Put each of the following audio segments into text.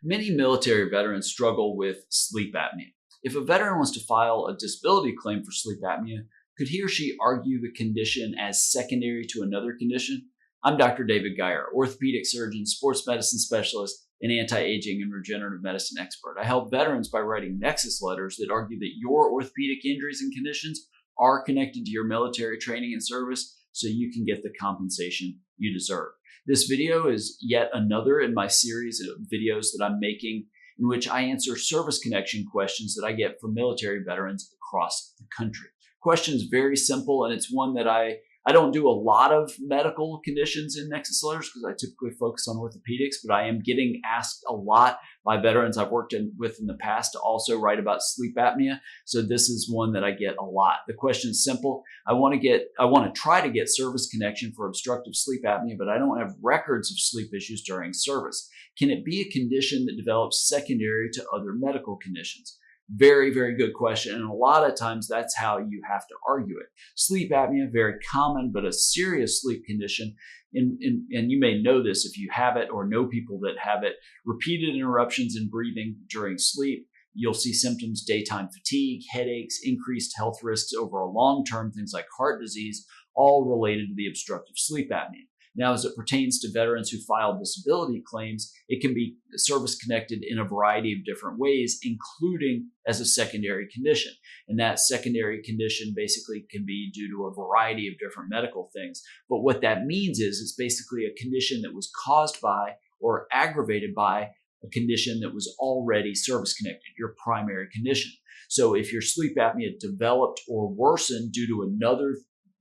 Many military veterans struggle with sleep apnea. If a veteran wants to file a disability claim for sleep apnea, could he or she argue the condition as secondary to another condition? I'm Dr. David Geier, orthopedic surgeon, sports medicine specialist, and anti-aging and regenerative medicine expert. I help veterans by writing Nexus letters that argue that your orthopedic injuries and conditions are connected to your military training and service so you can get the compensation you deserve. This video is yet another in my series of videos that I'm making in which I answer service connection questions that I get from military veterans across the country. Question is very simple, and it's one that I don't do a lot of medical conditions in Nexus letters because I typically focus on orthopedics, but I am getting asked a lot by veterans I've worked with in the past to also write about sleep apnea. So this is one that I get a lot. The question is simple. I want to try to get service connection for obstructive sleep apnea, but I don't have records of sleep issues during service. Can it be a condition that develops secondary to other medical conditions? Very, very good question. And a lot of times that's how you have to argue it. Sleep apnea, very common, but a serious sleep condition. And you may know this if you have it or know people that have it. Repeated interruptions in breathing during sleep. You'll see symptoms, daytime fatigue, headaches, increased health risks over a long term, things like heart disease, all related to the obstructive sleep apnea. Now, as it pertains to veterans who file disability claims, it can be service connected in a variety of different ways, including as a secondary condition. And that secondary condition basically can be due to a variety of different medical things. But what that means is it's basically a condition that was caused by or aggravated by a condition that was already service connected, your primary condition. So if your sleep apnea developed or worsened due to another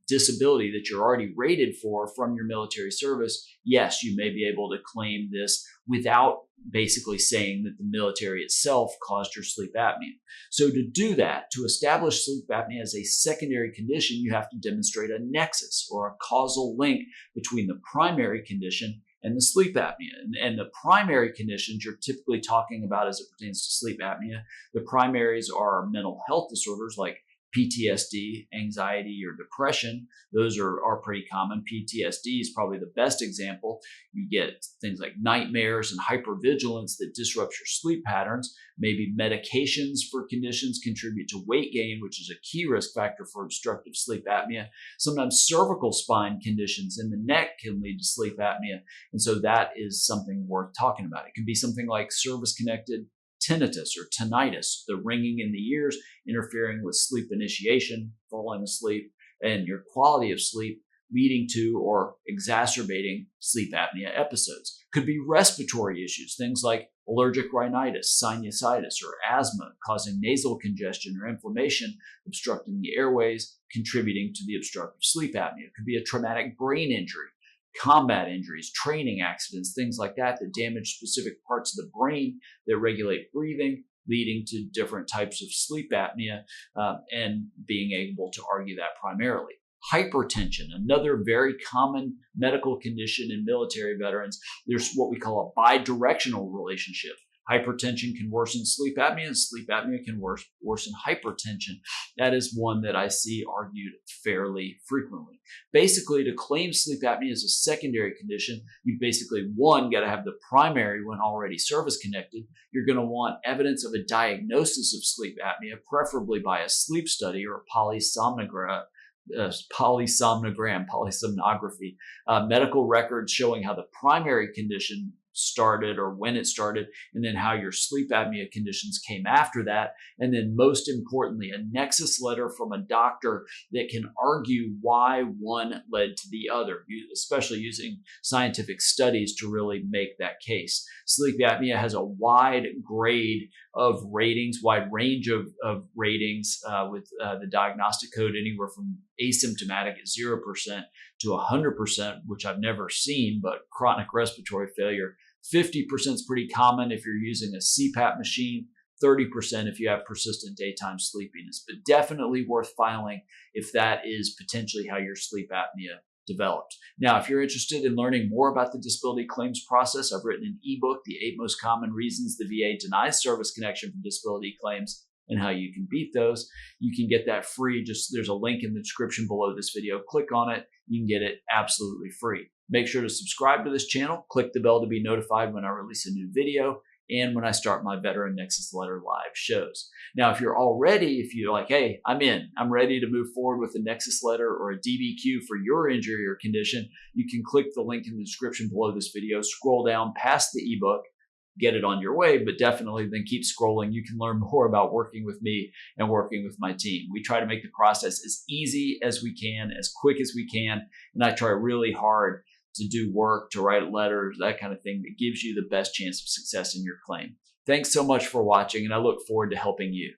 disability that you're already rated for from your military service, yes, you may be able to claim this without basically saying that the military itself caused your sleep apnea. So to do that, to establish sleep apnea as a secondary condition, you have to demonstrate a nexus or a causal link between the primary condition and the sleep apnea. And the primary conditions you're typically talking about as it pertains to sleep apnea, the primaries are mental health disorders like PTSD, anxiety, or depression. Those are pretty common. PTSD is probably the best example. You get things like nightmares and hypervigilance that disrupt your sleep patterns. Maybe medications for conditions contribute to weight gain, which is a key risk factor for obstructive sleep apnea. Sometimes cervical spine conditions in the neck can lead to sleep apnea. And so that is something worth talking about. It can be something like service-connected tinnitus or tinnitus, the ringing in the ears, interfering with sleep initiation, falling asleep, and your quality of sleep, leading to or exacerbating sleep apnea episodes. Could be respiratory issues, things like allergic rhinitis, sinusitis, or asthma, causing nasal congestion or inflammation, obstructing the airways, contributing to the obstructive sleep apnea. It could be a traumatic brain injury, combat injuries, training accidents, things like that damage specific parts of the brain that regulate breathing, leading to different types of sleep apnea, and being able to argue that primarily. Hypertension, another very common medical condition in military veterans. There's what we call a bidirectional relationship. Hypertension can worsen sleep apnea, and sleep apnea can worsen hypertension. That is one that I see argued fairly frequently. Basically, to claim sleep apnea as a secondary condition, you basically, one, got to have the primary one already service-connected. You're going to want evidence of a diagnosis of sleep apnea, preferably by a sleep study or a polysomnography, medical records showing how the primary condition started or when it started, and then how your sleep apnea conditions came after that. And then most importantly, a nexus letter from a doctor that can argue why one led to the other, especially using scientific studies to really make that case. Sleep apnea has a wide range of ratings with the diagnostic code anywhere from asymptomatic at 0% to 100%, which I've never seen, but chronic respiratory failure. 50% is pretty common if you're using a CPAP machine, 30% if you have persistent daytime sleepiness, but definitely worth filing if that is potentially how your sleep apnea developed. Now, if you're interested in learning more about the disability claims process, I've written an ebook, The 8 Most Common Reasons the VA Denies Service Connection for Disability Claims and How You Can Beat Those. You can get that free. There's a link in the description below this video. Click on it. You can get it absolutely free. Make sure to subscribe to this channel. Click the bell to be notified when I release a new video. and when I start my Veteran Nexus Letter live shows. Now, if you're like, hey, I'm ready to move forward with a Nexus letter or a DBQ for your injury or condition, you can click the link in the description below this video, scroll down past the ebook, get it on your way, but definitely then keep scrolling. You can learn more about working with me and working with my team. We try to make the process as easy as we can, as quick as we can, and I try really hard to do work, to write letters, that kind of thing that gives you the best chance of success in your claim. Thanks so much for watching, and I look forward to helping you.